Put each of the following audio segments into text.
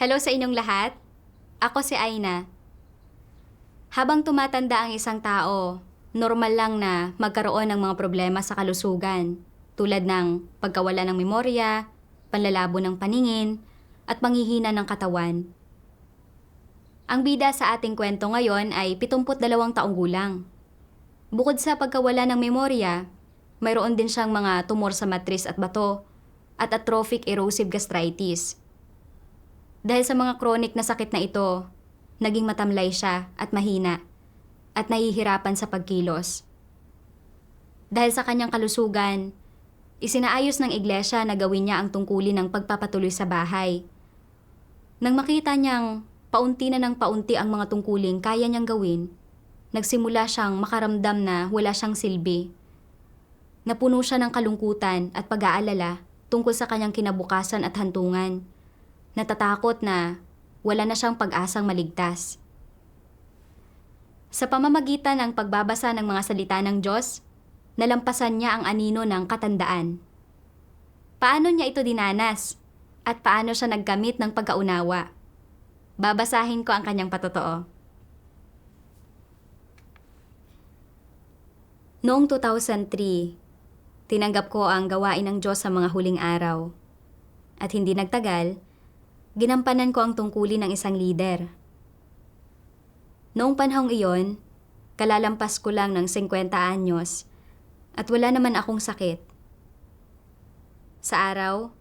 Hello sa inyong lahat. Ako si Aina. Habang tumatanda ang isang tao, normal lang na magkaroon ng mga problema sa kalusugan tulad ng pagkawala ng memorya, panlalabo ng paningin, at panghihina ng katawan. Ang bida sa ating kwento ngayon ay 72 taong gulang. Bukod sa pagkawala ng memorya, mayroon din siyang mga tumor sa matris at bato at atrophic erosive gastritis. Dahil sa mga chronic na sakit na ito, naging matamlay siya at mahina at nahihirapan sa pagkilos. Dahil sa kanyang kalusugan, isinaayos ng iglesia na gawin niya ang tungkulin ng pagpapatuloy sa bahay. Nang makita niyang paunti na ng paunti ang mga tungkuling kaya niyang gawin, nagsimula siyang makaramdam na wala siyang silbi. Napuno siya ng kalungkutan at pag-aalala tungkol sa kanyang kinabukasan at hantungan. Natatakot na wala na siyang pag-asang maligtas. Sa pamamagitan ng pagbabasa ng mga salita ng Diyos, nalampasan niya ang anino ng katandaan. Paano niya ito dinanas? At paano siya nagkamit ng pagkaunawa? Babasahin ko ang kanyang patotoo. Noong 2003, tinanggap ko ang gawain ng Diyos sa mga huling araw. At hindi nagtagal, ginampanan ko ang tungkulin ng isang lider. Noong panahong iyon, kalalampas ko lang ng 50 anyos at wala naman akong sakit. Sa araw,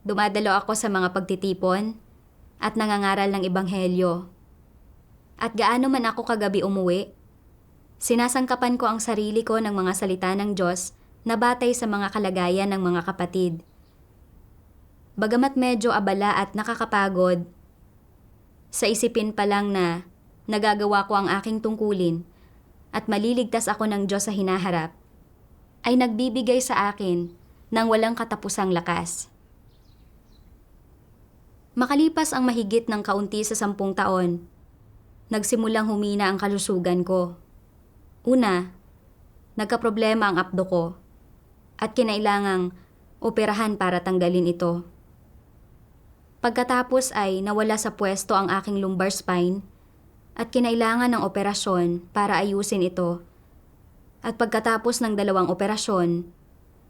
dumadalo ako sa mga pagtitipon at nangangaral ng ebanghelyo. At gaano man ako kagabi umuwi, sinasangkapan ko ang sarili ko ng mga salita ng Diyos na batay sa mga kalagayan ng mga kapatid. Bagamat medyo abala at nakakapagod, sa isipin pa lang na nagagawa ko ang aking tungkulin at maliligtas ako ng Diyos sa hinaharap, ay nagbibigay sa akin ng walang katapusang lakas. Makalipas ang mahigit ng kaunti sa 10 taon, nagsimulang humina ang kalusugan ko. Una, nagkaproblema ang apdo ko at kinailangang operahan para tanggalin ito. Pagkatapos ay nawala sa pwesto ang aking lumbar spine at kinailangan ng operasyon para ayusin ito. At pagkatapos ng 2 operasyon,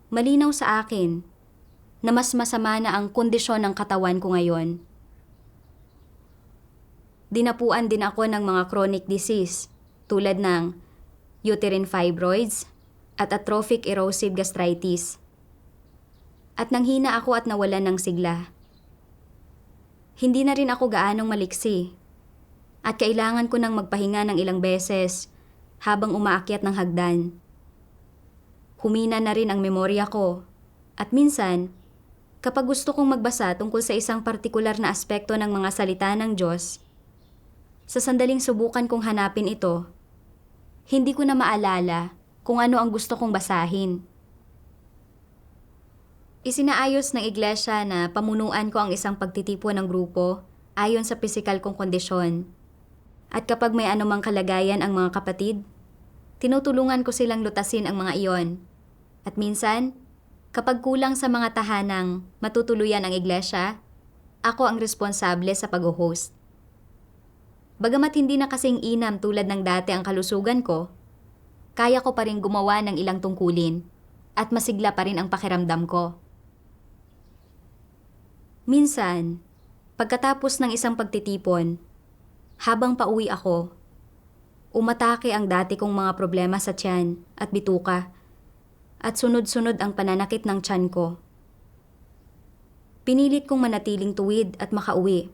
malinaw sa akin na mas masama na ang kondisyon ng katawan ko ngayon. Dinapuan din ako ng mga chronic disease tulad ng uterine fibroids at atrophic erosive gastritis. At nanghina ako at nawalan ng sigla. Hindi na rin ako gaanong maliksi at kailangan ko nang magpahinga ng ilang beses habang umaakyat ng hagdan. Humina na rin ang memorya ko at minsan, kapag gusto kong magbasa tungkol sa isang partikular na aspekto ng mga salita ng Diyos, sa sandaling subukan kong hanapin ito, hindi ko na maalala kung ano ang gusto kong basahin. Isinaayos ng iglesia na pamunuan ko ang isang pagtitipon ng grupo ayon sa pisikal kong kondisyon. At kapag may anumang kalagayan ang mga kapatid, tinutulungan ko silang lutasin ang mga iyon. At minsan, kapag kulang sa mga tahanang matutuluyan ang iglesia, ako ang responsable sa pag-host. Bagamat hindi na kasing inam tulad ng dati ang kalusugan ko, kaya ko pa rin gumawa ng ilang tungkulin at masigla pa rin ang pakiramdam ko. Minsan, pagkatapos ng isang pagtitipon, habang pauwi ako, umatake ang dati kong mga problema sa tiyan at bituka at sunod-sunod ang pananakit ng tiyan ko. Pinilit kong manatiling tuwid at makauwi.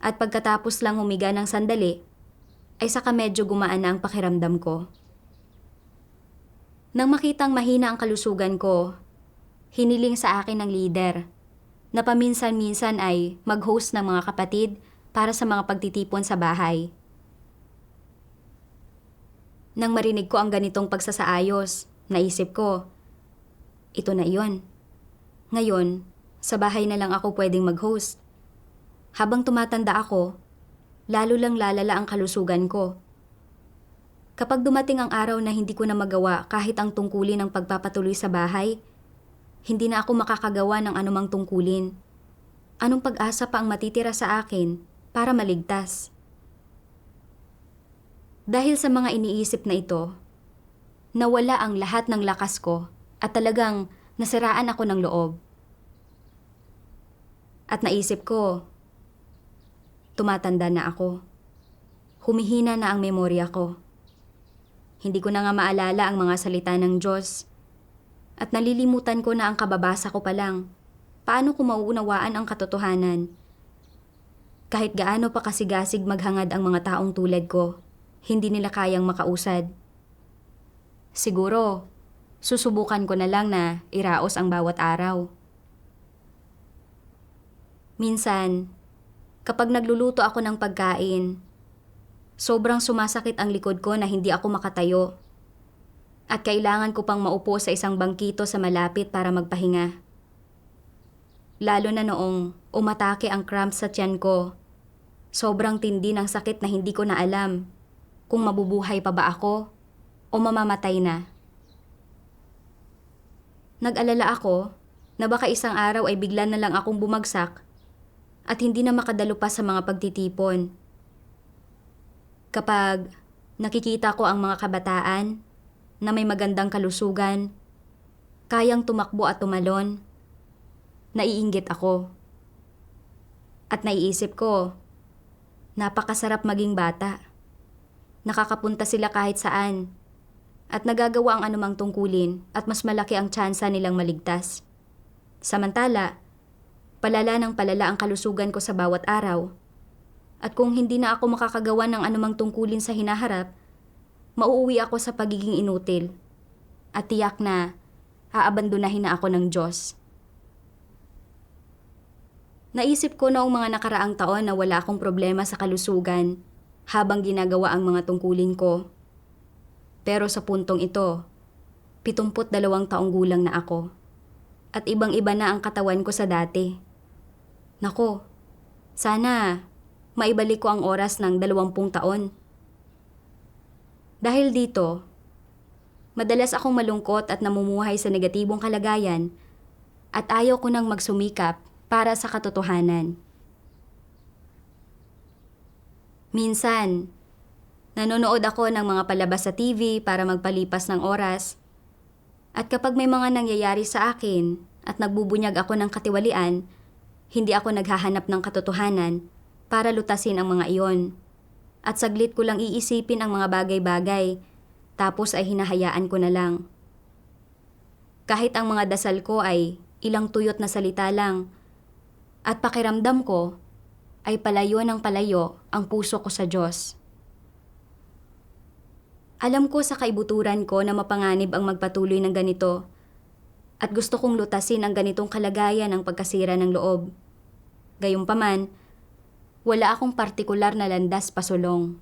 At pagkatapos lang humiga ng sandali, ay saka medyo gumaan na ang pakiramdam ko. Nang makitang mahina ang kalusugan ko, hiniling sa akin ng leader na paminsan-minsan ay mag-host ng mga kapatid para sa mga pagtitipon sa bahay. Nang marinig ko ang ganitong pagsasaayos, naisip ko, ito na iyon. Ngayon, sa bahay na lang ako pwedeng mag-host. Habang tumatanda ako, lalo lang lalala ang kalusugan ko. Kapag dumating ang araw na hindi ko na magawa kahit ang tungkulin ng pagpapatuloy sa bahay, hindi na ako makakagawa ng anumang tungkulin. Anong pag-asa pa ang matitira sa akin para maligtas? Dahil sa mga iniisip na ito, nawala ang lahat ng lakas ko at talagang nasiraan ako ng loob. At naisip ko, tumatanda na ako. Humihina na ang memorya ko. Hindi ko na nga maalala ang mga salita ng Diyos. At nalilimutan ko na ang kababasa ko pa lang. Paano ko mauunawaan ang katotohanan? Kahit gaano pa kasigasig maghangad ang mga taong tulad ko, hindi nila kayang makausad. Siguro, susubukan ko na lang na iraos ang bawat araw. Minsan, kapag nagluluto ako ng pagkain, sobrang sumasakit ang likod ko na hindi ako makatayo. At kailangan ko pang maupo sa isang bangkito sa malapit para magpahinga. Lalo na noong umatake ang cramps sa tiyan ko. Sobrang tindi ng sakit na hindi ko na alam kung mabubuhay pa ba ako o mamamatay na. Nag-alala ako na baka isang araw ay bigla na lang akong bumagsak at hindi na makadalo pa sa mga pagtitipon. Kapag nakikita ko ang mga kabataan na may magandang kalusugan, kayang tumakbo at tumalon, naiinggit ako. At naiisip ko, napakasarap maging bata. Nakakapunta sila kahit saan at nagagawa ang anumang tungkulin at mas malaki ang tsansa nilang maligtas. Samantala, palala ng palala ang kalusugan ko sa bawat araw. At kung hindi na ako makakagawa ng anumang tungkulin sa hinaharap, mauuwi ako sa pagiging inutil at tiyak na aabandonahin na ako ng Diyos. Naisip ko noong mga nakaraang taon na wala akong problema sa kalusugan habang ginagawa ang mga tungkulin ko. Pero sa puntong ito, 72 taong gulang na ako at ibang-iba na ang katawan ko sa dati. Nako, sana maibalik ko ang oras ng 20 taon. Dahil dito, madalas akong malungkot at namumuhay sa negatibong kalagayan at ayaw ko nang magsumikap para sa katotohanan. Minsan, nanonood ako ng mga palabas sa TV para magpalipas ng oras. At kapag may mga nangyayari sa akin at nagbubunyag ako ng katiwalian, hindi ako naghahanap ng katotohanan para lutasin ang mga iyon. At saglit ko lang iisipin ang mga bagay-bagay, tapos ay hinahayaan ko na lang. Kahit ang mga dasal ko ay ilang tuyot na salita lang, at pakiramdam ko ay palayo ng palayo ang puso ko sa Diyos. Alam ko sa kaibuturan ko na mapanganib ang magpatuloy ng ganito at gusto kong lutasin ang ganitong kalagayan ng pagkasira ng loob. Gayunpaman, wala akong partikular na landas pasulong.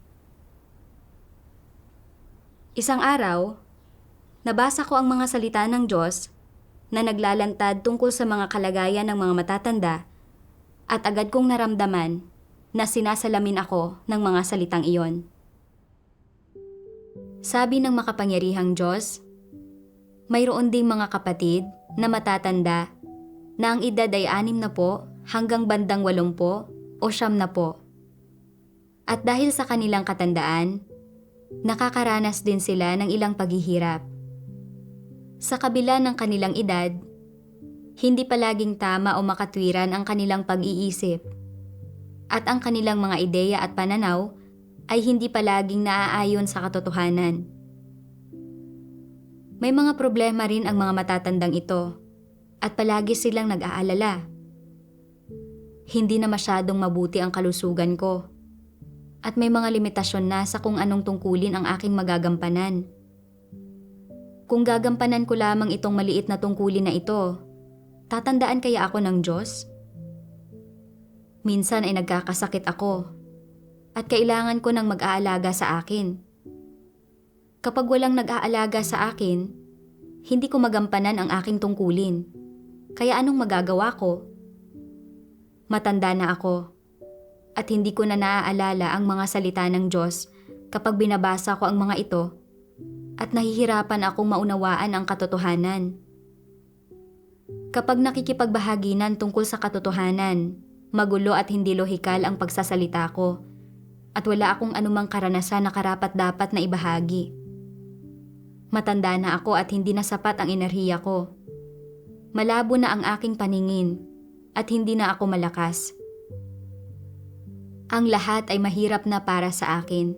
Isang araw, nabasa ko ang mga salita ng Diyos na naglalantad tungkol sa mga kalagayan ng mga matatanda at agad kong naramdaman na sinasalamin ako ng mga salitang iyon. Sabi ng makapangyarihang Diyos, mayroon ding mga kapatid na matatanda na ang edad ay 60 hanggang bandang 80 o 90. At dahil sa kanilang katandaan, nakakaranas din sila ng ilang paghihirap. Sa kabila ng kanilang edad, hindi palaging tama o makatwiran ang kanilang pag-iisip. At ang kanilang mga ideya at pananaw ay hindi palaging naaayon sa katotohanan. May mga problema rin ang mga matatandang ito at palagi silang nag-aalala. Hindi na masyadong mabuti ang kalusugan ko at may mga limitasyon na sa kung anong tungkulin ang aking magagampanan. Kung gagampanan ko lamang itong maliit na tungkulin na ito, tatandaan kaya ako ng Diyos? Minsan ay nagkakasakit ako at kailangan ko ng mag-aalaga sa akin. Kapag walang nag-aalaga sa akin, hindi ko magampanan ang aking tungkulin. Kaya anong magagawa ko? Matanda na ako at hindi ko na naaalala ang mga salita ng Diyos kapag binabasa ko ang mga ito at nahihirapan akong maunawaan ang katotohanan. Kapag nakikipagbahaginan tungkol sa katotohanan, Magulo at hindi lohikal ang pagsasalita ko. At wala akong anumang karanasan na karapat-dapat na ibahagi. Matanda na ako at hindi na sapat ang enerhiya ko. Malabo na ang aking paningin at hindi na ako malakas. Ang lahat ay mahirap na para sa akin.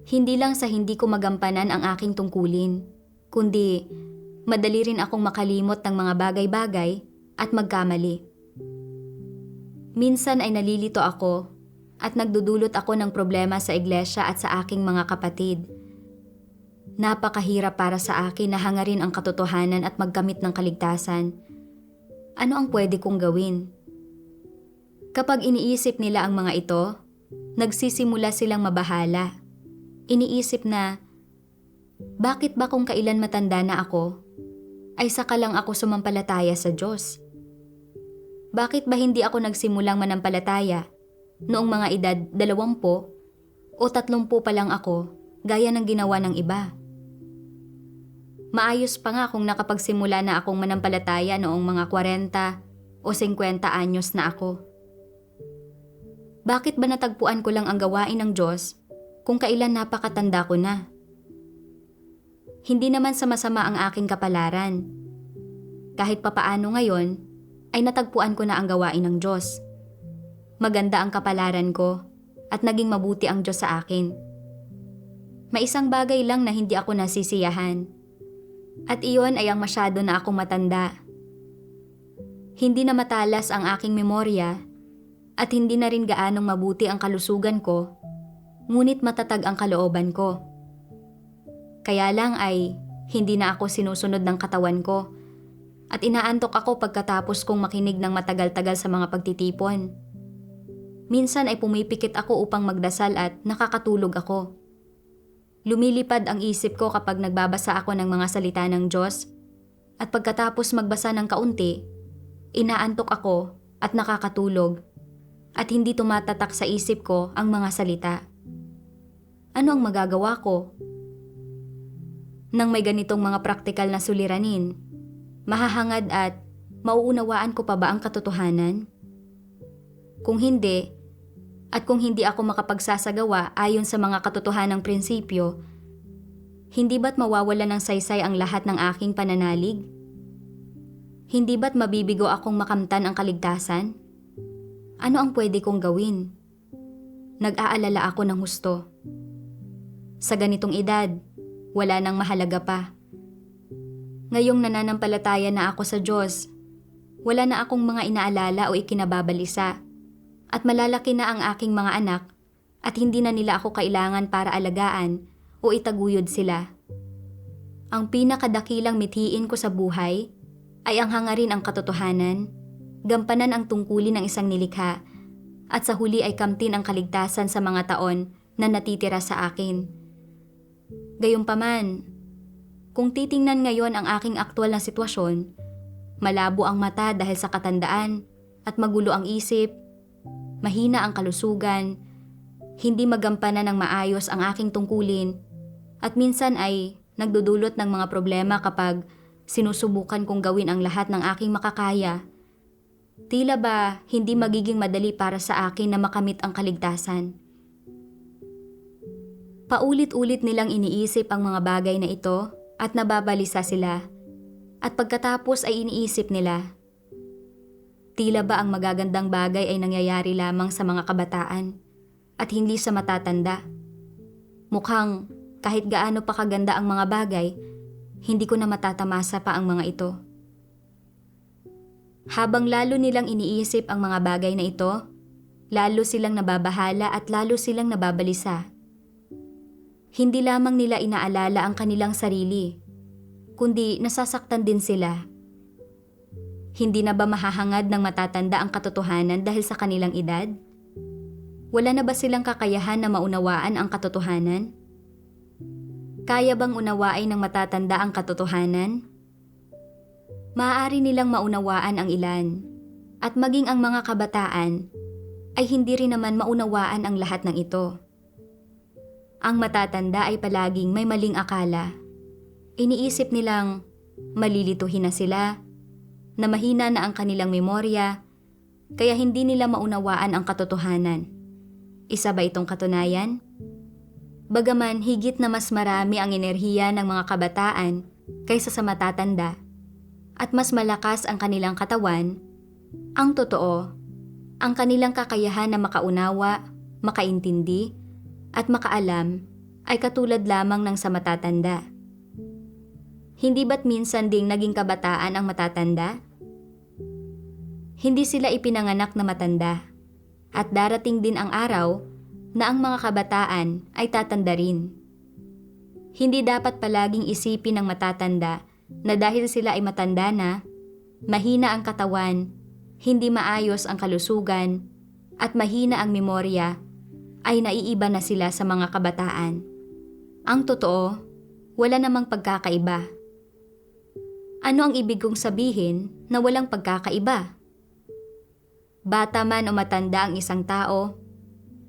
Hindi lang sa hindi ko magampanan ang aking tungkulin, kundi madali rin akong makalimot ng mga bagay-bagay at magkamali. Minsan ay nalilito ako at nagdudulot ako ng problema sa iglesia at sa aking mga kapatid. Napakahirap para sa akin na hangarin ang katotohanan at magkamit ng kaligtasan. Ano ang pwede kong gawin? Kapag iniisip nila ang mga ito, nagsisimula silang mabahala. Iniisip na, bakit ba kung kailan matanda na ako, ay saka lang ako sumampalataya sa Diyos? Bakit ba hindi ako nagsimulang manampalataya noong mga edad 20 o 30 pa lang ako gaya ng ginawa ng iba? Maayos pa nga kung nakapagsimula na akong manampalataya noong mga 40 o 50 anyos na ako. Bakit ba natagpuan ko lang ang gawain ng Diyos kung kailan napakatanda ko na? Hindi naman sa masama ang aking kapalaran. Kahit papaano ngayon, ay natagpuan ko na ang gawain ng Diyos. Maganda ang kapalaran ko at naging mabuti ang Diyos sa akin. May isang bagay lang na hindi ako nasisiyahan. At iyon ay ang masyado na akong matanda. Hindi na matalas ang aking memorya at hindi na rin gaanong mabuti ang kalusugan ko, ngunit matatag ang kalooban ko. Kaya lang ay hindi na ako sinusunod ng katawan ko at inaantok ako pagkatapos kong makinig ng matagal-tagal sa mga pagtitipon. Minsan ay pumipikit ako upang magdasal at nakakatulog ako. Lumilipad ang isip ko kapag nagbabasa ako ng mga salita ng Diyos at pagkatapos magbasa ng kaunti, inaantok ako at nakakatulog at hindi tumatatak sa isip ko ang mga salita. Ano ang magagawa ko? Nang may ganitong mga praktikal na suliranin, mahahangad at mauunawaan ko pa ba ang katotohanan? Kung hindi, at kung hindi ako makapagsasagawa ayon sa mga katotohanang prinsipyo, hindi ba't mawawala ng saysay ang lahat ng aking pananalig? Hindi ba't mabibigo akong makamtan ang kaligtasan? Ano ang pwede kong gawin? Nag-aalala ako ng husto. Sa ganitong edad, wala nang mahalaga pa. Ngayong nananampalataya na ako sa Diyos, wala na akong mga inaalala o ikinababalisa at malalaki na ang aking mga anak at hindi na nila ako kailangan para alagaan o itaguyod sila. Ang pinakadakilang mithiin ko sa buhay ay ang hangarin ang katotohanan, gampanan ang tungkulin ng isang nilikha at sa huli ay kamtin ang kaligtasan sa mga taon na natitira sa akin. Gayunpaman, kung titingnan ngayon ang aking aktwal na sitwasyon, malabo ang mata dahil sa katandaan at magulo ang isip, mahina ang kalusugan, hindi magampanan ng maayos ang aking tungkulin, at minsan ay nagdudulot ng mga problema kapag sinusubukan kong gawin ang lahat ng aking makakaya. Tila ba hindi magiging madali para sa akin na makamit ang kaligtasan? Paulit-ulit nilang iniisip ang mga bagay na ito at nababalisa sila, at pagkatapos ay iniisip nila, tila ba ang magagandang bagay ay nangyayari lamang sa mga kabataan at hindi sa matatanda? Mukhang kahit gaano pa kaganda ang mga bagay, hindi ko na matatamasa pa ang mga ito. Habang lalo nilang iniisip ang mga bagay na ito, lalo silang nababahala at lalo silang nababalisa. Hindi lamang nila inaalala ang kanilang sarili, kundi nasasaktan din sila. Hindi na ba mahahangad ng matatanda ang katotohanan dahil sa kanilang edad? Wala na ba silang kakayahan na maunawaan ang katotohanan? Kaya bang unawain ng matatanda ang katotohanan? Maaari nilang maunawaan ang ilan, at maging ang mga kabataan ay hindi rin naman maunawaan ang lahat ng ito. Ang matatanda ay palaging may maling akala. Iniisip nilang malilituhin na sila, na mahina na ang kanilang memorya, kaya hindi nila maunawaan ang katotohanan. Isa ba itong katunayan? Bagaman higit na mas marami ang enerhiya ng mga kabataan kaysa sa matatanda at mas malakas ang kanilang katawan, ang totoo, ang kanilang kakayahan na makaunawa, makaintindi, at makaalam ay katulad lamang ng sa matatanda. Hindi ba't minsan ding naging kabataan ang matatanda? Hindi sila ipinanganak na matanda, at darating din ang araw na ang mga kabataan ay tatanda rin. Hindi dapat palaging isipin ng matatanda na dahil sila ay matanda na, mahina ang katawan, hindi maayos ang kalusugan, at mahina ang memorya, ay naiiba na sila sa mga kabataan. Ang totoo, wala namang pagkakaiba. Ano ang ibig kong sabihin na walang pagkakaiba? Bata man o matanda ang isang tao,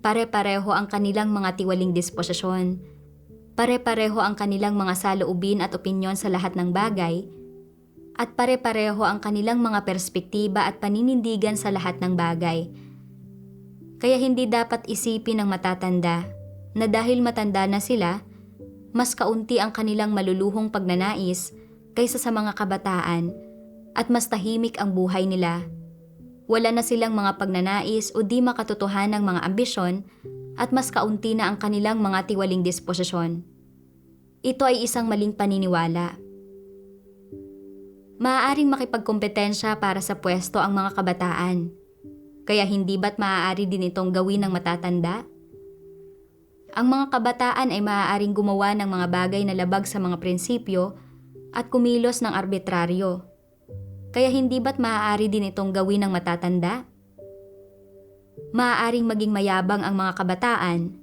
pare-pareho ang kanilang mga tiwaling disposisyon, pare-pareho ang kanilang mga saloobin at opinyon sa lahat ng bagay, at pare-pareho ang kanilang mga perspektiba at paninindigan sa lahat ng bagay. Kaya hindi dapat isipin ng matatanda na dahil matanda na sila, mas kaunti ang kanilang maluluhong pagnanais kaysa sa mga kabataan at mas tahimik ang buhay nila. Wala na silang mga pagnanais o di makatotohanang mga ambisyon at mas kaunti na ang kanilang mga tiwaling disposisyon. Ito ay isang maling paniniwala. Maaaring makipagkompetensya para sa pwesto ang mga kabataan. Kaya hindi ba't maaari din itong gawin ng matatanda? Ang mga kabataan ay maaaring gumawa ng mga bagay na labag sa mga prinsipyo at kumilos ng arbitraryo. Kaya hindi ba't maaari din itong gawin ng matatanda? Maaaring maging mayabang ang mga kabataan,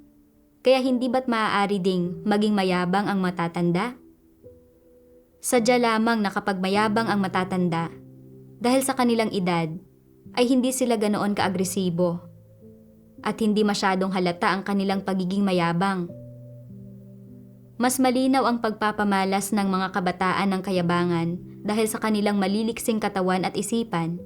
kaya hindi ba't maaari ding maging mayabang ang matatanda? Sadya lamang na kapag mayabang ang matatanda, dahil sa kanilang edad, ay hindi sila ganoon kaagresibo at hindi masyadong halata ang kanilang pagiging mayabang. Mas malinaw ang pagpapamalas ng mga kabataan ng kayabangan dahil sa kanilang maliliksing katawan at isipan,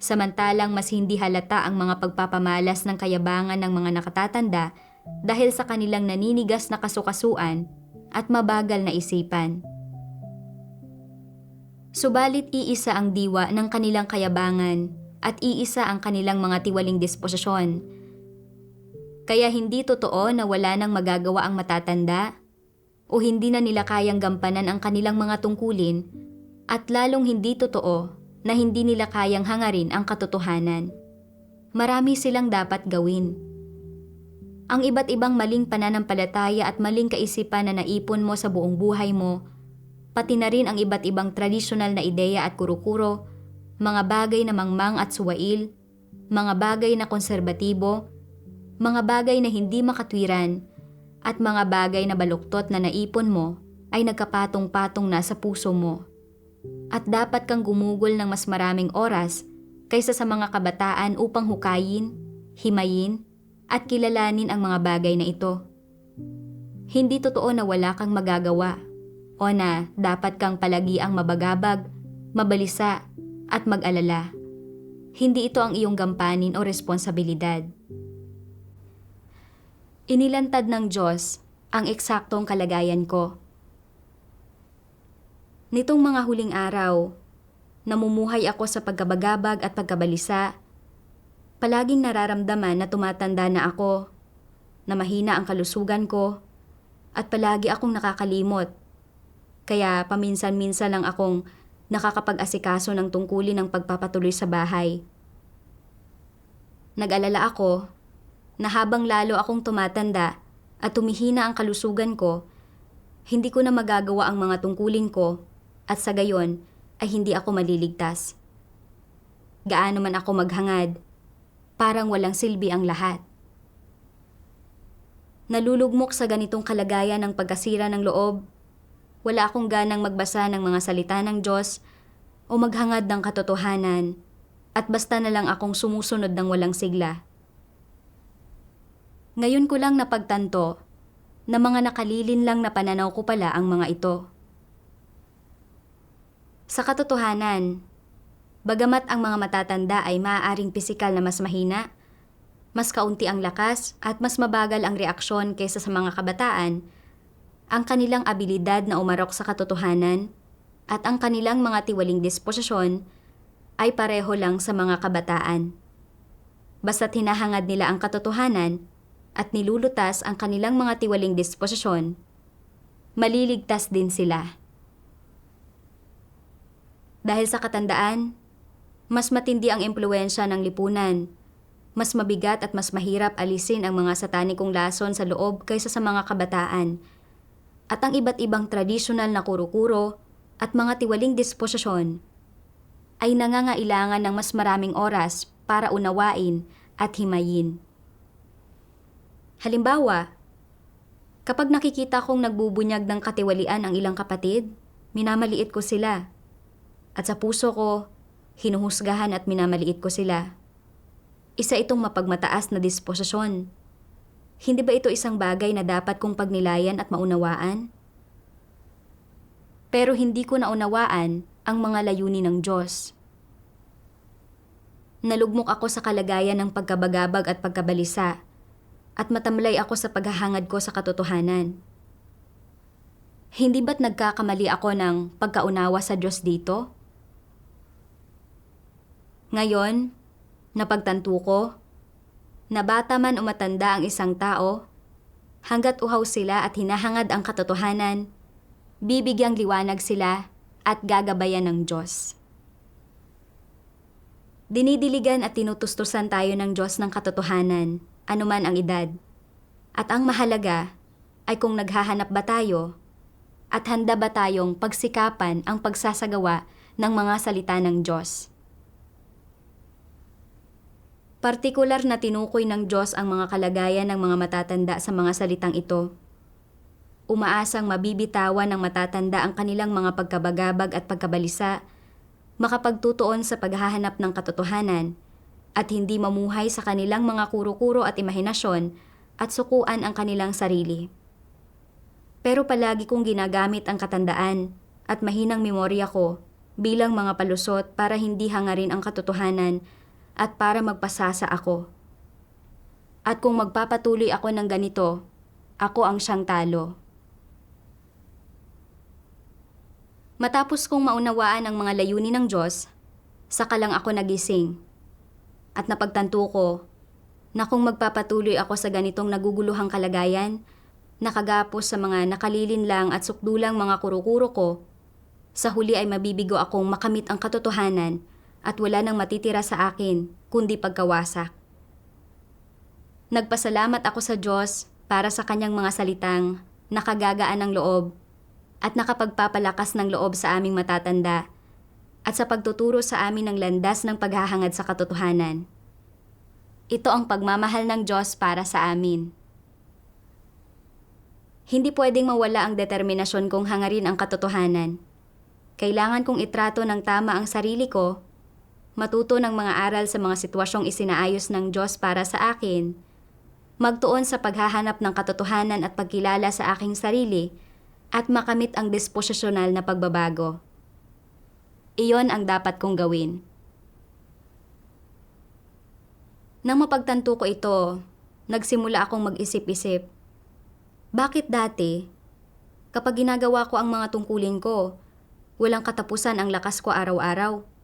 samantalang mas hindi halata ang mga pagpapamalas ng kayabangan ng mga nakatatanda dahil sa kanilang naninigas na kasukasuan at mabagal na isipan. Subalit iisa ang diwa ng kanilang kayabangan at iisa ang kanilang mga tiwaling disposisyon. Kaya hindi totoo na wala nang magagawa ang matatanda o hindi na nila kayang gampanan ang kanilang mga tungkulin at lalong hindi totoo na hindi nila kayang hangarin ang katotohanan. Marami silang dapat gawin. Ang iba't ibang maling pananampalataya at maling kaisipan na naipon mo sa buong buhay mo, pati na rin ang iba't ibang tradisyonal na ideya at kuro-kuro, mga bagay na mangmang at suwail, mga bagay na konserbatibo, mga bagay na hindi makatwiran, at mga bagay na baluktot na naipon mo ay nagkapatong-patong na sa puso mo. At dapat kang gumugol ng mas maraming oras kaysa sa mga kabataan upang hukayin, himayin, at kilalanin ang mga bagay na ito. Hindi totoo na wala kang magagawa o na dapat kang palagi ang mabagabag, mabalisa, at mag-alala. Hindi ito ang iyong gampanin o responsibilidad. Inilantad ng Diyos ang eksaktong kalagayan ko. Nitong mga huling araw, namumuhay ako sa pagkabagabag at pagkabalisa. Palaging nararamdaman na tumatanda na ako, na mahina ang kalusugan ko, at palagi akong nakakalimot. Kaya paminsan-minsan lang akong nakakapag-asikaso ng tungkulin ng pagpapatuloy sa bahay. Nag-alala ako na habang lalo akong tumatanda at tumihina ang kalusugan ko, hindi ko na magagawa ang mga tungkulin ko at sa gayon ay hindi ako maliligtas. Gaano man ako maghangad, parang walang silbi ang lahat. Nalulugmok sa ganitong kalagayan ng pagkasira ng loob. Wala akong ganang magbasa ng mga salita ng Diyos o maghangad ng katotohanan at basta na lang akong sumusunod ng walang sigla. Ngayon ko lang napagtanto na mga nakalilin lang na pananaw ko pala ang mga ito. Sa katotohanan, Bagamat ang mga matatanda ay maaaring pisikal na mas mahina, mas kaunti ang lakas at mas mabagal ang reaksyon kaysa sa mga kabataan, ang kanilang abilidad na umarok sa katotohanan at ang kanilang mga tiwaling disposisyon ay pareho lang sa mga kabataan. Basta't hinahangad nila ang katotohanan at nilulutas ang kanilang mga tiwaling disposisyon, maliligtas din sila. Dahil sa katandaan, mas matindi ang impluwensya ng lipunan. Mas mabigat at mas mahirap alisin ang mga satanikong lason sa loob kaysa sa mga kabataan. At ang iba't ibang tradisyonal na kuro-kuro at mga tiwaling disposisyon ay nangangailangan ng mas maraming oras para unawain at himayin. Halimbawa, kapag nakikita kong nagbubunyag ng katiwalian ang ilang kapatid, minamaliit ko sila. At sa puso ko, hinuhusgahan at minamaliit ko sila. Isa itong mapagmataas na disposisyon. Hindi ba ito isang bagay na dapat kong pagnilayan at maunawaan? Pero hindi ko naunawaan ang mga layunin ng Diyos. Nalugmok ako sa kalagayan ng pagkabagabag at pagkabalisa, at matamlay ako sa paghahangad ko sa katotohanan. Hindi ba't nagkakamali ako ng pagkaunawa sa Diyos dito? Ngayon, napagtanto ko, na bata man o matanda ang isang tao, hanggat uhaw sila at hinahangad ang katotohanan, bibigyang liwanag sila at gagabayan ng Diyos. Dinidiligan at tinutustusan tayo ng Diyos ng katotohanan, anuman ang edad. At ang mahalaga ay kung naghahanap ba tayo at handa ba tayong pagsikapan ang pagsasagawa ng mga salita ng Diyos. Partikular na tinukoy ng Diyos ang mga kalagayan ng mga matatanda sa mga salitang ito. Umaasang mabibitawan ng matatanda ang kanilang mga pagkabagabag at pagkabalisa, makapagtutuon sa paghahanap ng katotohanan, at hindi mamuhay sa kanilang mga kuro-kuro at imahinasyon at sukuan ang kanilang sarili. Pero palagi kong ginagamit ang katandaan at mahinang memorya ko bilang mga palusot para hindi hangarin ang katotohanan at para magpasasa ako. At kung magpapatuloy ako ng ganito, ako ang siyang talo. Matapos kong maunawaan ang mga layunin ng Diyos, saka lang ako nagising. At napagtanto ko na kung magpapatuloy ako sa ganitong naguguluhang kalagayan, nakagapos sa mga nakalilinlang at sukdulang mga kuro-kuro ko, sa huli ay mabibigo akong makamit ang katotohanan at wala nang matitira sa akin kundi pagkawasak. Nagpasalamat ako sa Diyos para sa kanyang mga salitang nakagagaan ng loob at nakapagpapalakas ng loob sa aming matatanda at sa pagtuturo sa amin ng landas ng paghahangad sa katotohanan. Ito ang pagmamahal ng Diyos para sa amin. Hindi pwedeng mawala ang determinasyon kong hangarin ang katotohanan. Kailangan kong itrato ng tama ang sarili ko, matuto ng mga aral sa mga sitwasyong isinaayos ng Diyos para sa akin, magtuon sa paghahanap ng katotohanan at pagkilala sa aking sarili, at makamit ang disposisyonal na pagbabago. Iyon ang dapat kong gawin. Nang mapagtanto ko ito, nagsimula akong mag-isip-isip. Bakit dati, kapag ginagawa ko ang mga tungkulin ko, walang katapusan ang lakas ko araw-araw?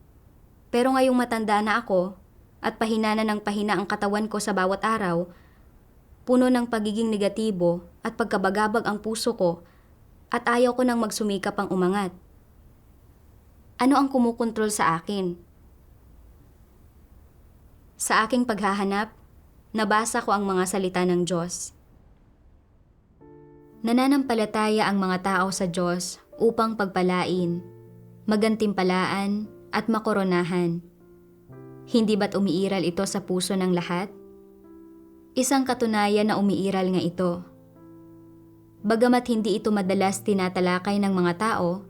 Pero ngayong matanda na ako at pahina na ng pahina ang katawan ko sa bawat araw, puno ng pagiging negatibo at pagkabagabag ang puso ko at ayaw ko nang magsumikap ang umangat. Ano ang kumukontrol sa akin? Sa aking paghahanap, nabasa ko ang mga salita ng Diyos. Nananampalataya ang mga tao sa Diyos upang pagpalain, magantimpalaan, at makoronahan. Hindi ba't umiiral ito sa puso ng lahat? Isang katunayan na umiiral nga ito. Bagamat hindi ito madalas tinatalakay ng mga tao,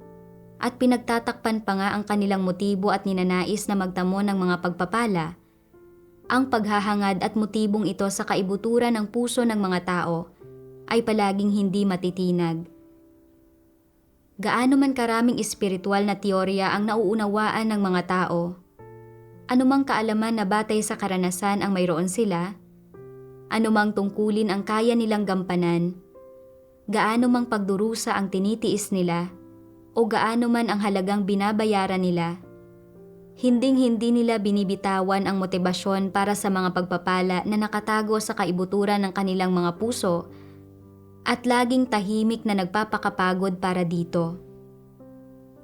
at pinagtatakpan pa nga ang kanilang motibo at ninanais na magtamo ng mga pagpapala, ang paghahangad at motibong ito sa kaibuturan ng puso ng mga tao ay palaging hindi matitinag. Gaano man karaming espiritual na teorya ang nauunawaan ng mga tao, Anumang kaalaman na batay sa karanasan ang mayroon sila, anumang tungkulin ang kaya nilang gampanan, gaano mang pagdurusa ang tinitiis nila, o gaano man ang halagang binabayaran nila, hinding-hindi nila binibitawan ang motibasyon para sa mga pagpapala na nakatago sa kaibuturan ng kanilang mga puso at laging tahimik na nagpapakapagod para dito.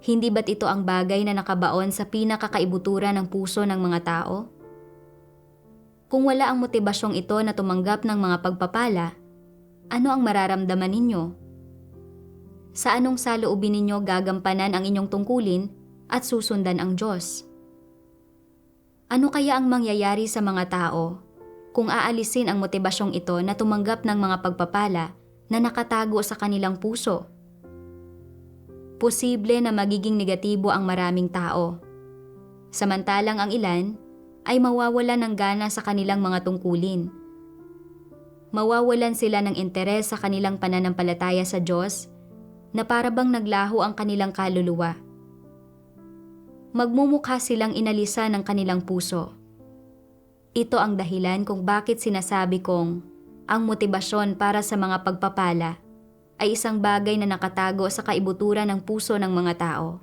Hindi ba't ito ang bagay na nakabaon sa pinakakaibuturan ng puso ng mga tao? Kung wala ang motibasyong ito na tumanggap ng mga pagpapala, ano ang mararamdaman ninyo? Sa anong saloobin ninyo gagampanan ang inyong tungkulin at susundan ang Diyos? Ano kaya ang mangyayari sa mga tao kung aalisin ang motibasyong ito na tumanggap ng mga pagpapala na nakatago sa kanilang puso? Posible na magiging negatibo ang maraming tao. Samantalang ang ilan ay mawawalan ng gana sa kanilang mga tungkulin. Mawawalan sila ng interes sa kanilang pananampalataya sa Diyos na para bang naglaho ang kanilang kaluluwa. Magmumukha silang inalisa ng kanilang puso. Ito ang dahilan kung bakit sinasabi kong ang motibasyon para sa mga pagpapala ay isang bagay na nakatago sa kaibuturan ng puso ng mga tao.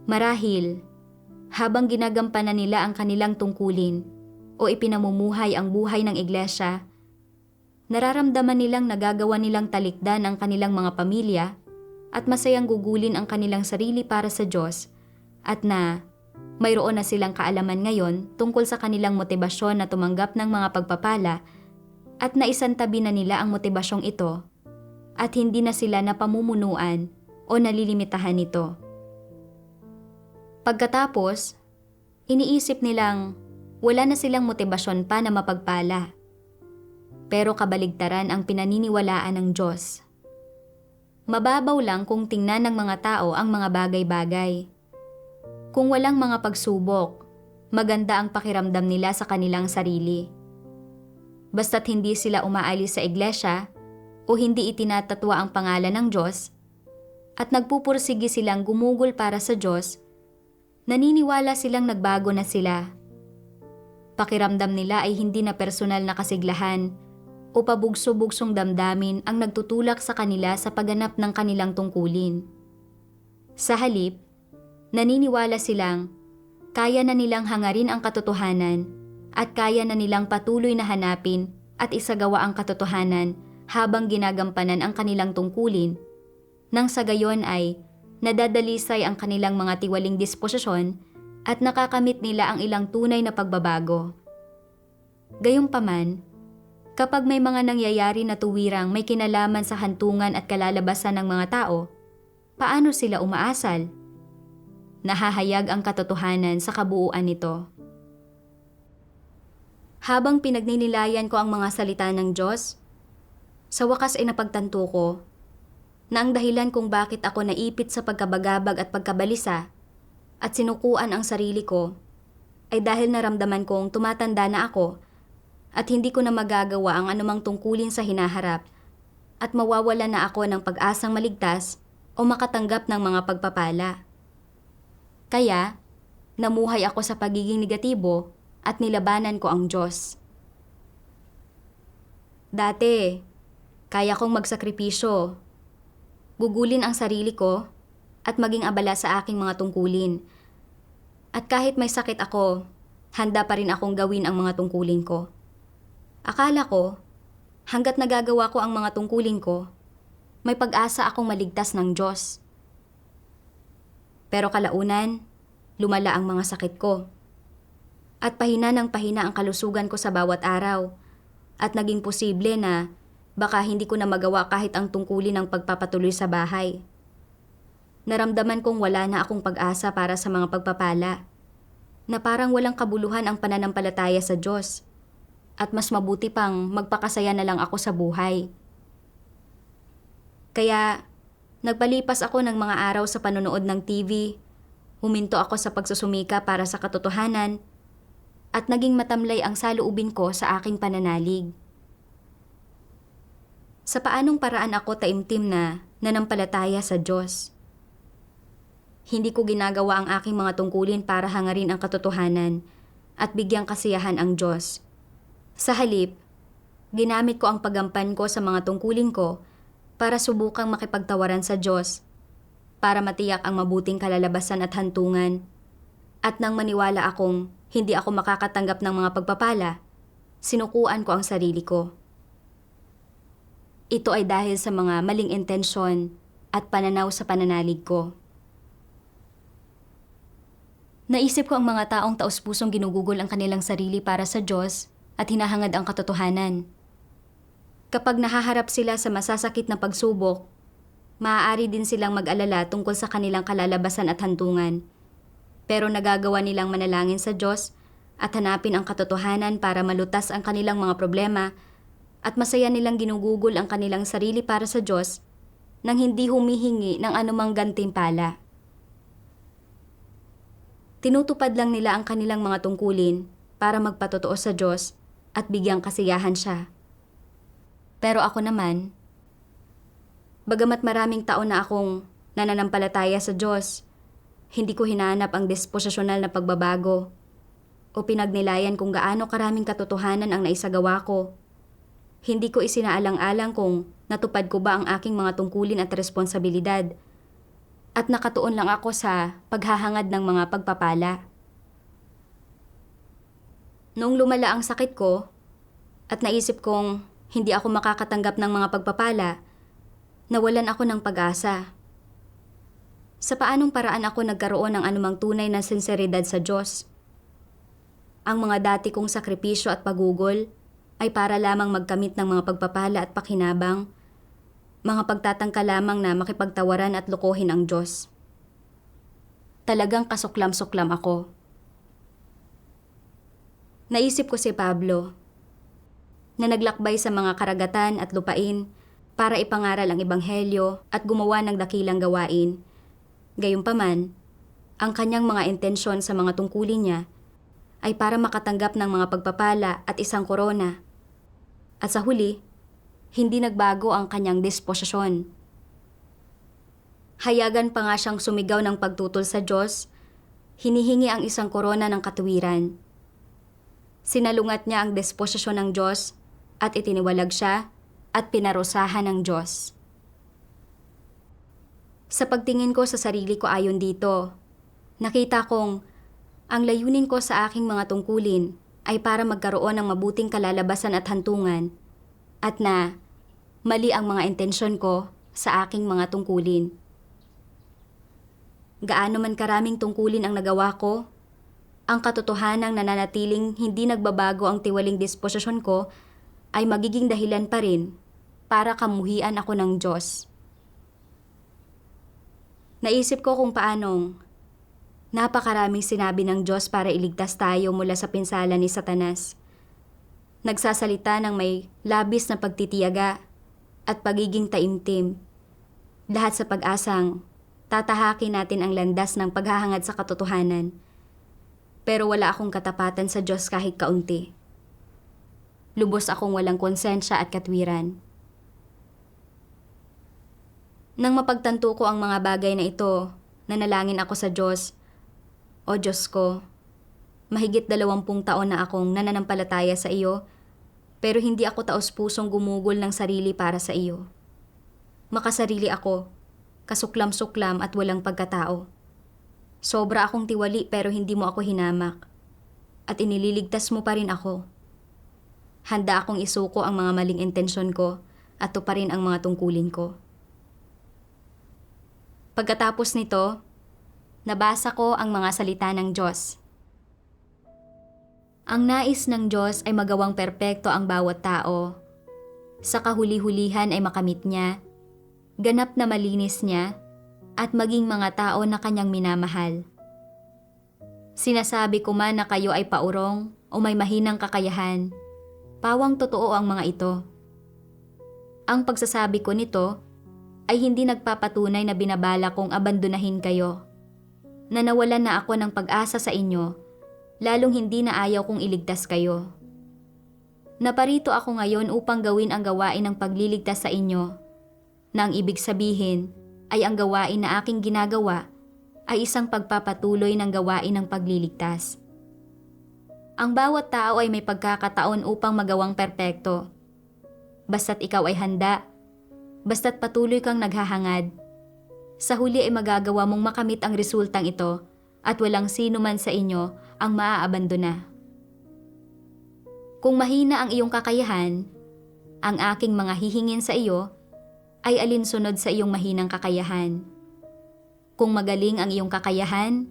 Marahil, habang ginagampanan nila ang kanilang tungkulin o ipinamumuhay ang buhay ng iglesia, nararamdaman nilang nagagawa nilang talikdan ang kanilang mga pamilya at masayang gugulin ang kanilang sarili para sa Diyos at na mayroon na silang kaalaman ngayon tungkol sa kanilang motibasyon na tumanggap ng mga pagpapala at naisantabi na nila ang motibasyong ito at hindi na sila napamumunuan o nalilimitahan nito. Pagkatapos, iniisip nilang wala na silang motibasyon pa na mapagpala. Pero kabaligtaran ang pinaniniwalaan ng Diyos. Mababaw lang kung tingnan ng mga tao ang mga bagay-bagay. Kung walang mga pagsubok, maganda ang pakiramdam nila sa kanilang sarili. Basta't hindi sila umaalis sa iglesia o hindi itinatatwa ang pangalan ng Diyos at nagpupursige silang gumugol para sa Diyos, naniniwala silang nagbago na sila. Pakiramdam nila ay hindi na personal na kasiglahan o pabugso-bugsong damdamin ang nagtutulak sa kanila sa pagganap ng kanilang tungkulin. Sa halip, naniniwala silang kaya na nilang hangarin ang katotohanan at kaya na nilang patuloy na hanapin at isagawa ang katotohanan habang ginagampanan ang kanilang tungkulin, nang sa gayon ay nadadalisay ang kanilang mga tiwaling disposisyon at nakakamit nila ang ilang tunay na pagbabago. Gayunpaman, kapag may mga nangyayari na tuwirang may kinalaman sa hantungan at kalalabasan ng mga tao, paano sila umaasal? Nahahayag ang katotohanan sa kabuuan nito. Habang pinagninilayan ko ang mga salita ng Diyos, sa wakas ay napagtanto ko na ang dahilan kung bakit ako naipit sa pagkabagabag at pagkabalisa at sinukuan ang sarili ko ay dahil naramdaman kong tumatanda na ako at hindi ko na magagawa ang anumang tungkulin sa hinaharap at mawawala na ako ng pag-asang maligtas o makatanggap ng mga pagpapala. Kaya, namuhay ako sa pagiging negatibo at nilabanan ko ang Diyos. Dati, kaya kong magsakripisyo, gugulin ang sarili ko at maging abala sa aking mga tungkulin. At kahit may sakit ako, handa pa rin akong gawin ang mga tungkulin ko. Akala ko, hanggat nagagawa ko ang mga tungkulin ko, may pag-asa akong maligtas ng Diyos. Pero kalaunan, lumala ang mga sakit ko. At pahina ng pahina ang kalusugan ko sa bawat araw. At naging posible na baka hindi ko na magawa kahit ang tungkulin ng pagpapatuloy sa bahay. Naramdaman kong wala na akong pag-asa para sa mga pagpapala. Na parang walang kabuluhan ang pananampalataya sa Diyos. At mas mabuti pang magpakasaya na lang ako sa buhay. Kaya, nagpalipas ako ng mga araw sa panonood ng TV, huminto ako sa pagsusumika para sa katotohanan, at naging matamlay ang saloobin ko sa aking pananalig. Sa paanong paraan ako taimtim na nanampalataya sa Diyos? Hindi ko ginagawa ang aking mga tungkulin para hangarin ang katotohanan at bigyang kasiyahan ang Diyos. Sa halip, ginamit ko ang paggampan ko sa mga tungkulin ko para subukang makipagtawaran sa Diyos, para matiyak ang mabuting kalalabasan at hantungan. At nang maniwala akong hindi ako makakatanggap ng mga pagpapala, sinukuan ko ang sarili ko. Ito ay dahil sa mga maling intensyon at pananaw sa pananalig ko. Naisip ko ang mga taong taos-pusong ginugugol ang kanilang sarili para sa Diyos at hinahangad ang katotohanan. Kapag nahaharap sila sa masasakit na pagsubok, maaari din silang mag-alala tungkol sa kanilang kalalabasan at hantungan. Pero nagagawa nilang manalangin sa Diyos at hanapin ang katotohanan para malutas ang kanilang mga problema at masaya nilang ginugugol ang kanilang sarili para sa Diyos nang hindi humihingi ng anumang gantimpala. Tinutupad lang nila ang kanilang mga tungkulin para magpatotoo sa Diyos at bigyang kasiyahan siya. Pero ako naman, bagamat maraming taon na akong nananampalataya sa Diyos, hindi ko hinahanap ang disposisyonal na pagbabago o pinagnilayan kung gaano karaming katotohanan ang naisagawa ko. Hindi ko isinaalang-alang kung natupad ko ba ang aking mga tungkulin at responsibilidad at nakatuon lang ako sa paghahangad ng mga pagpapala. Noong lumala ang sakit ko at naisip kong hindi ako makakatanggap ng mga pagpapala, nawalan ako ng pag-asa. Sa paanong paraan ako nagkaroon ng anumang tunay na sinseridad sa Diyos? Ang mga dati kong sakripisyo at pagugol ay para lamang magkamit ng mga pagpapala at pakinabang, mga pagtatangka lamang na makipagtawaran at lokohin ang Diyos. Talagang kasuklam-suklam ako. Naisip ko si Pablo, na naglakbay sa mga karagatan at lupain para ipangaral ang ebanghelyo at gumawa ng dakilang gawain. Gayunpaman, ang kanyang mga intensyon sa mga tungkulin niya ay para makatanggap ng mga pagpapala at isang korona. At sa huli, hindi nagbago ang kanyang disposisyon. Hayagan pa nga siyang sumigaw ng pagtutol sa Diyos, hinihingi ang isang korona ng katuwiran. Sinalungat niya ang disposisyon ng Diyos at itiniwalag siya at pinarusahan ng Diyos. Sa pagtingin ko sa sarili ko ayon dito, nakita kong ang layunin ko sa aking mga tungkulin ay para magkaroon ng mabuting kalalabasan at hantungan at na mali ang mga intensyon ko sa aking mga tungkulin. Gaano man karaming tungkulin ang nagawa ko, ang katotohanang nananatiling hindi nagbabago ang tiwaling disposisyon ko ay magiging dahilan pa rin para kamuhian ako ng Diyos. Naisip ko kung paanong napakaraming sinabi ng Diyos para iligtas tayo mula sa pinsala ni Satanas. Nagsasalita ng may labis na pagtitiyaga at pagiging taimtim. Lahat sa pag-asang tatahakin natin ang landas ng paghahangad sa katotohanan. Pero wala akong katapatan sa Diyos kahit kaunti. Lubos akong walang konsensya at katwiran. Nang mapagtanto ko ang mga bagay na ito, nanalangin ako sa Diyos. O Diyos ko, mahigit 20 taon na akong nananampalataya sa iyo, pero hindi ako taos-pusong gumugol ng sarili para sa iyo. Makasarili ako, kasuklam-suklam at walang pagkatao. Sobra akong tiwali pero hindi mo ako hinamak. At inililigtas mo pa rin ako. Handa akong isuko ang mga maling intensyon ko at tuparin ang mga tungkulin ko. Pagkatapos nito, nabasa ko ang mga salita ng Diyos. Ang nais ng Diyos ay magawang perpekto ang bawat tao. Sa kahuli-hulihan ay makamit niya, ganap na malinis niya, at maging mga tao na kanyang minamahal. Sinasabi ko man na kayo ay paurong o may mahinang kakayahan, pawang totoo ang mga ito. Ang pagsasabi ko nito ay hindi nagpapatunay na binabala kong abandonahin kayo. Na nawalan na ako ng pag-asa sa inyo, lalong hindi na ayaw kong iligtas kayo. Naparito ako ngayon upang gawin ang gawain ng pagliligtas sa inyo, na ang ibig sabihin ay ang gawain na aking ginagawa ay isang pagpapatuloy ng gawain ng pagliligtas. Ang bawat tao ay may pagkakataon upang magawang perpekto. Basta't ikaw ay handa, basta't patuloy kang naghahangad, sa huli ay magagawa mong makamit ang resultang ito at walang sino man sa inyo ang maaabandona. Kung mahina ang iyong kakayahan, ang aking mga hihingin sa iyo ay alinsunod sa iyong mahinang kakayahan. Kung magaling ang iyong kakayahan,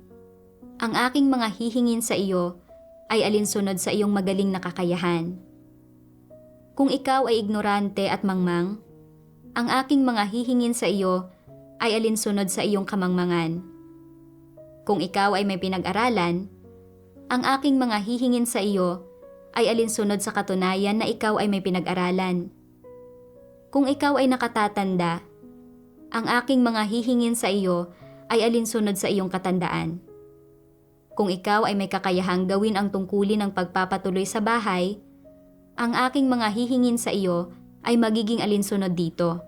ang aking mga hihingin sa iyo ay alinsunod sa iyong magaling na kakayahan. Kung ikaw ay ignorante at mangmang, ang aking mga hihingin sa iyo ay alinsunod sa iyong kamangmangan. Kung ikaw ay may pinag-aralan, ang aking mga hihingin sa iyo ay alinsunod sa katunayan na ikaw ay may pinag-aralan. Kung ikaw ay nakatatanda, ang aking mga hihingin sa iyo ay alinsunod sa iyong katandaan. Kung ikaw ay may kakayahang gawin ang tungkulin ng pagpapatuloy sa bahay, ang aking mga hihingin sa iyo ay magiging alinsunod dito.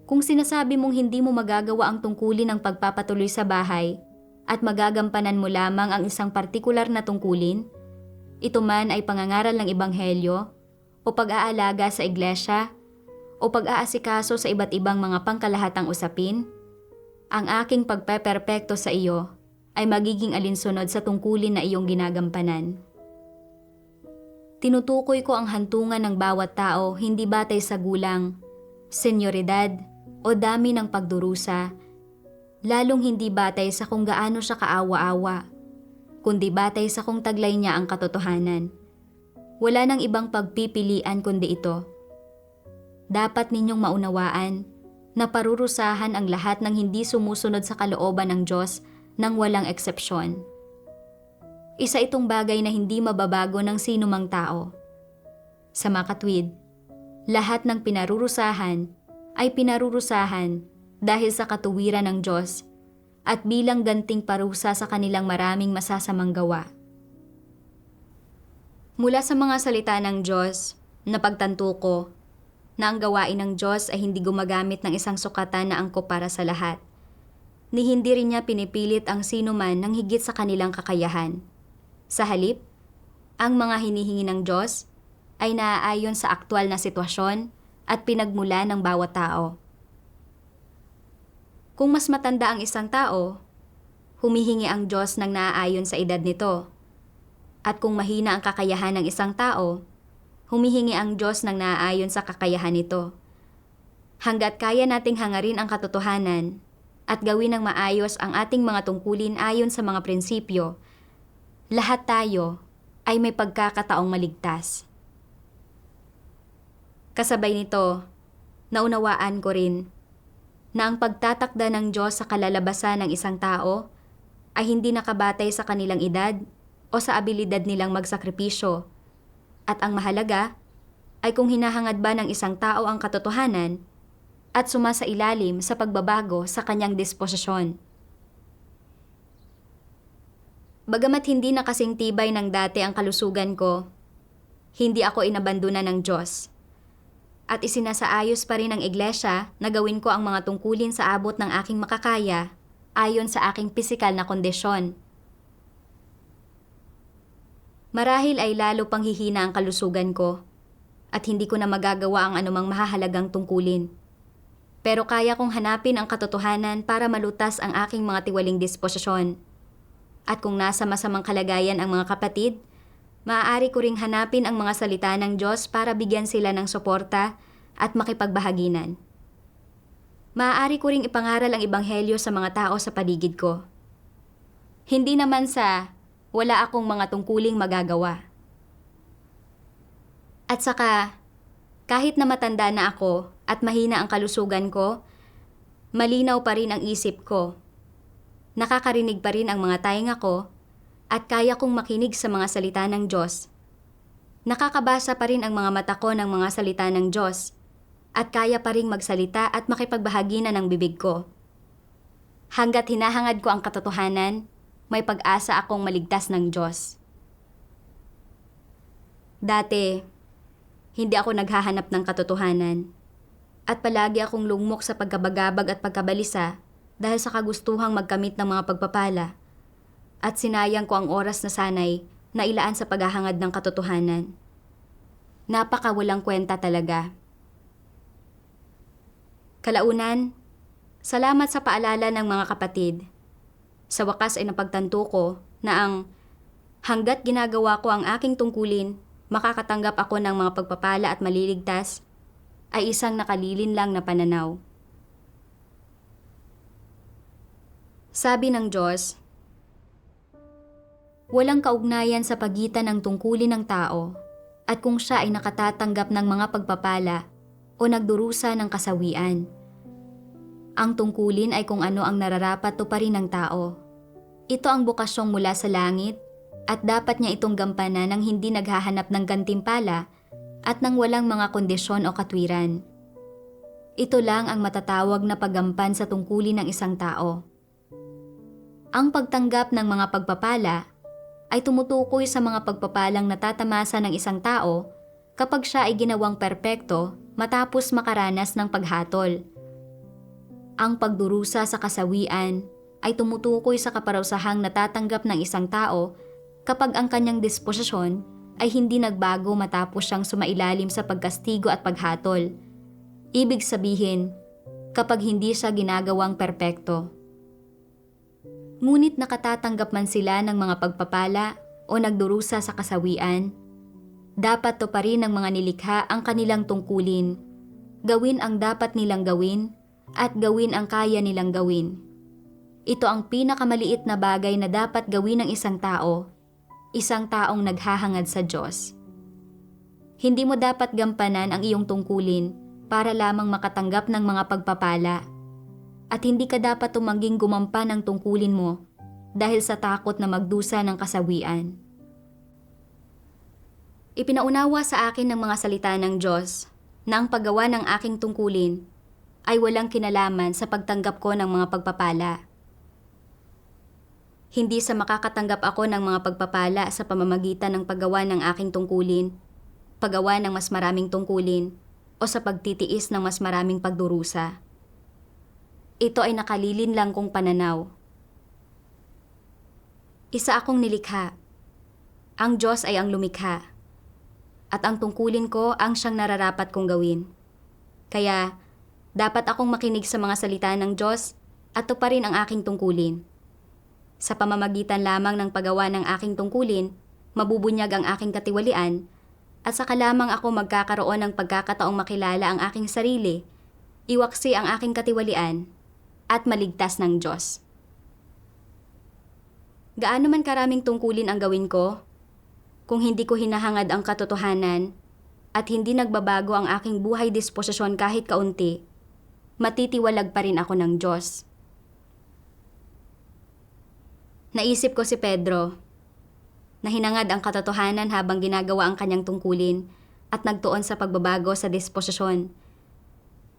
Kung sinasabi mong hindi mo magagawa ang tungkulin ng pagpapatuloy sa bahay at magagampanan mo lamang ang isang partikular na tungkulin, ito man ay pangangaral ng ebanghelyo o pag-aalaga sa iglesia o pag-aasikaso sa iba't ibang mga pangkalahatang usapin, ang aking pagpeperpekto sa iyo ay magiging alinsunod sa tungkulin na iyong ginagampanan. Tinutukoy ko ang hantungan ng bawat tao hindi batay sa gulang, senyoridad o dami ng pagdurusa, lalong hindi batay sa kung gaano siya kaawa-awa, kundi batay sa kung taglay niya ang katotohanan. Wala nang ibang pagpipilian kundi ito. Dapat ninyong maunawaan na parurusahan ang lahat ng hindi sumusunod sa kalooban ng Diyos nang walang eksepsyon. Isa itong bagay na hindi mababago ng sinumang tao. Sa makatwid, lahat ng pinarurusahan ay pinarurusahan dahil sa katuwiran ng Diyos at bilang ganting parusa sa kanilang maraming masasamang gawa. Mula sa mga salita ng Diyos, napagtanto ko na ang gawain ng Diyos ay hindi gumagamit ng isang sukatan na angkop para sa lahat, ni hindi rin niya pinipilit ang sino man ng higit sa kanilang kakayahan. Sa halip, ang mga hinihingi ng Diyos ay naaayon sa aktwal na sitwasyon at pinagmula ng bawat tao. Kung mas matanda ang isang tao, humihingi ang Diyos ng naaayon sa edad nito. At kung mahina ang kakayahan ng isang tao, humihingi ang Diyos ng naaayon sa kakayahan nito. Hanggat kaya nating hangarin ang katotohanan at gawin ng maayos ang ating mga tungkulin ayon sa mga prinsipyo, lahat tayo ay may pagkakataong maligtas. Kasabay nito, naunawaan ko rin na ang pagtatakda ng Diyos sa kalalabasan ng isang tao ay hindi nakabatay sa kanilang edad o sa abilidad nilang magsakripisyo. At ang mahalaga ay kung hinahangad ba ng isang tao ang katotohanan at sumasailalim sa pagbabago sa kanyang disposisyon. Bagamat hindi na kasing tibay ng dati ang kalusugan ko, hindi ako inabandona ng Diyos. At isinasaayos pa rin ng iglesia na gawin ko ang mga tungkulin sa abot ng aking makakaya ayon sa aking pisikal na kondisyon. Marahil ay lalo pang hihina ang kalusugan ko at hindi ko na magagawa ang anumang mahahalagang tungkulin. Pero kaya kong hanapin ang katotohanan para malutas ang aking mga tiwaling disposisyon. At kung nasa masamang kalagayan ang mga kapatid, maaari ko ring hanapin ang mga salita ng Diyos para bigyan sila ng suporta at makipagbahaginan. Maaari ko ring ipangaral ang ebanghelyo sa mga tao sa paligid ko. Hindi naman sa wala akong mga tungkuling magagawa. At saka, kahit na matanda na ako at mahina ang kalusugan ko, malinaw pa rin ang isip ko. Nakakarinig pa rin ang mga tainga ko at kaya kong makinig sa mga salita ng Diyos. Nakakabasa pa rin ang mga mata ko ng mga salita ng Diyos at kaya pa rin magsalita at makipagbahagi na ng bibig ko. Hanggat hinahangad ko ang katotohanan, may pag-asa akong maligtas ng Diyos. Dati, hindi ako naghahanap ng katotohanan at palagi akong lugmok sa pagkabagabag at pagkabalisa dahil sa kagustuhang magkamit ng mga pagpapala at sinayang ko ang oras na sanay na ilaan sa paghahangad ng katotohanan. Napakawalang kwenta talaga. Kalaunan, salamat sa paalala ng mga kapatid. Sa wakas ay napagtanto ko na hanggat ginagawa ko ang aking tungkulin, makakatanggap ako ng mga pagpapala at maliligtas, ay isang nakalilin lang na pananaw. Sabi ng Diyos, walang kaugnayan sa pagitan ng tungkulin ng tao at kung siya ay nakatatanggap ng mga pagpapala o nagdurusa ng kasawian. Ang tungkulin ay kung ano ang nararapat tuparin ng tao. Ito ang bukasyong mula sa langit at dapat niya itong gampanan ng hindi naghahanap ng gantimpala at ng walang mga kondisyon o katwiran. Ito lang ang matatawag na paggampan sa tungkulin ng isang tao. Ang pagtanggap ng mga pagpapala ay tumutukoy sa mga pagpapalang natatamasa ng isang tao kapag siya ay ginawang perpekto matapos makaranas ng paghatol. Ang pagdurusa sa kasawian ay tumutukoy sa kaparusahang natatanggap ng isang tao kapag ang kanyang disposisyon ay hindi nagbago matapos siyang sumailalim sa pagkastigo at paghatol. Ibig sabihin, kapag hindi siya ginagawang perpekto. Ngunit nakatatanggap man sila ng mga pagpapala o nagdurusa sa kasawian, dapat tuparin ng mga nilikha ang kanilang tungkulin, gawin ang dapat nilang gawin, at gawin ang kaya nilang gawin. Ito ang pinakamaliit na bagay na dapat gawin ng isang taong naghahangad sa Diyos. Hindi mo dapat gampanan ang iyong tungkulin para lamang makatanggap ng mga pagpapala. At hindi ka dapat tumangging gumampa ng tungkulin mo dahil sa takot na magdusa ng kasawian. Ipinaunawa sa akin ng mga salita ng Diyos na ang paggawa ng aking tungkulin ay walang kinalaman sa pagtanggap ko ng mga pagpapala. Hindi sa makakatanggap ako ng mga pagpapala sa pamamagitan ng paggawa ng aking tungkulin, paggawa ng mas maraming tungkulin, o sa pagtitiis ng mas maraming pagdurusa. Ito ay nakalilin lang kong pananaw. Isa akong nilikha. Ang Diyos ay ang lumikha. At ang tungkulin ko ang siyang nararapat kong gawin. Kaya, dapat akong makinig sa mga salita ng Diyos at tuparin ang aking tungkulin. Sa pamamagitan lamang ng paggawa ng aking tungkulin, mabubunyag ang aking katiwalian at saka lamang ako magkakaroon ng pagkakataong makilala ang aking sarili, iwaksi ang aking katiwalian, at maligtas ng Diyos. Gaano man karaming tungkulin ang gawin ko, kung hindi ko hinahangad ang katotohanan at hindi nagbabago ang aking buhay disposisyon kahit kaunti, matitiwalag pa rin ako ng Diyos. Naisip ko si Pedro, na hinangad ang katotohanan habang ginagawa ang kanyang tungkulin at nagtuon sa pagbabago sa disposisyon.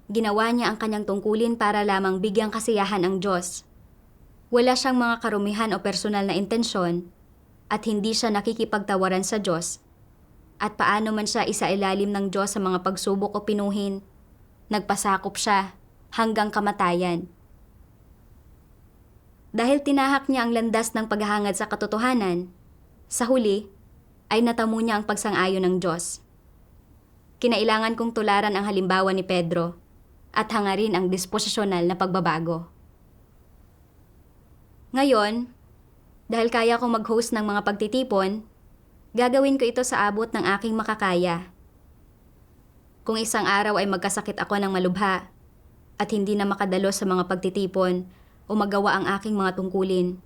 Ginawa niya ang kanyang tungkulin para lamang bigyang kasiyahan ang Diyos. Wala siyang mga karumihan o personal na intensyon at hindi siya nakikipagtawaran sa Diyos. At paano man siya isailalim ng Diyos sa mga pagsubok o pinuhin, nagpasakop siya hanggang kamatayan. Dahil tinahak niya ang landas ng paghahangad sa katotohanan, sa huli ay natamo niya ang pagsang-ayon ng Diyos. Kinailangan kong tularan ang halimbawa ni Pedro at hangarin ang disposisyonal na pagbabago. Ngayon, dahil kaya kong mag-host ng mga pagtitipon, gagawin ko ito sa abot ng aking makakaya. Kung isang araw ay magkasakit ako ng malubha at hindi na makadalo sa mga pagtitipon o magawa ang aking mga tungkulin,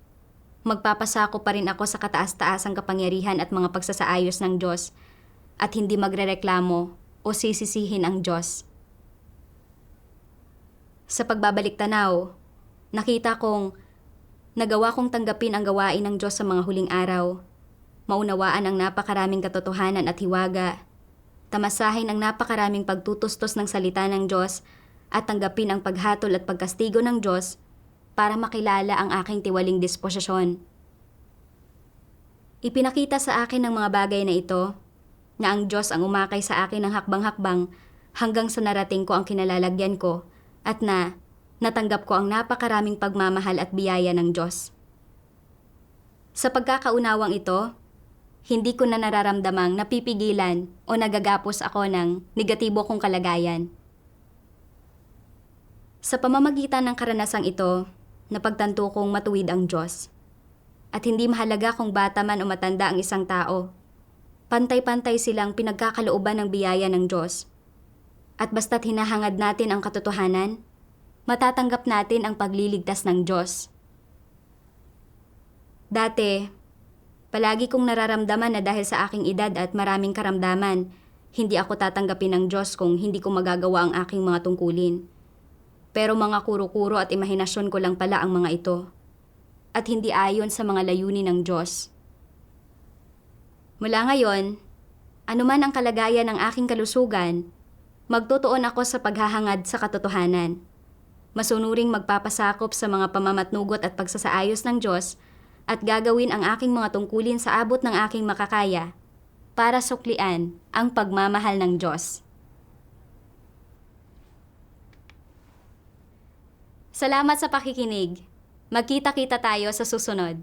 magpapasako pa rin ako sa kataas-taasang kapangyarihan at mga pagsasaayos ng Diyos at hindi magrereklamo o sisisihin ang Diyos. Sa pagbabalik tanaw, nakita kong nagawa kong tanggapin ang gawain ng Diyos sa mga huling araw, maunawaan ang napakaraming katotohanan at hiwaga, tamasahin ang napakaraming pagtutustos ng salita ng Diyos at tanggapin ang paghatol at pagkastigo ng Diyos para makilala ang aking tiwaling disposisyon. Ipinakita sa akin ng mga bagay na ito na ang Diyos ang umakay sa akin ng hakbang-hakbang hanggang sa narating ko ang kinalalagyan ko at na natanggap ko ang napakaraming pagmamahal at biyaya ng Diyos. Sa pagkakaunawang ito, hindi ko na nararamdamang napipigilan o nagagapos ako ng negatibo kong kalagayan. Sa pamamagitan ng karanasang ito, napagtanto kong matuwid ang Diyos. At hindi mahalaga kung bata man o matanda ang isang tao. Pantay-pantay silang pinagkakalooban ng biyaya ng Diyos. At basta't hinahangad natin ang katotohanan, matatanggap natin ang pagliligtas ng Diyos. Dati, palagi kong nararamdaman na dahil sa aking edad at maraming karamdaman, hindi ako tatanggapin ng Diyos kung hindi ko magagawa ang aking mga tungkulin. Pero mga kuro-kuro at imahinasyon ko lang pala ang mga ito. At hindi ayon sa mga layunin ng Diyos. Mula ngayon, anuman ang kalagayan ng aking kalusugan, magtutuon ako sa paghahangad sa katotohanan. Masunuring magpapasakop sa mga pamamatnugot at pagsasaayos ng Diyos at gagawin ang aking mga tungkulin sa abot ng aking makakaya para suklian ang pagmamahal ng Diyos. Salamat sa pakikinig. Magkita-kita tayo sa susunod.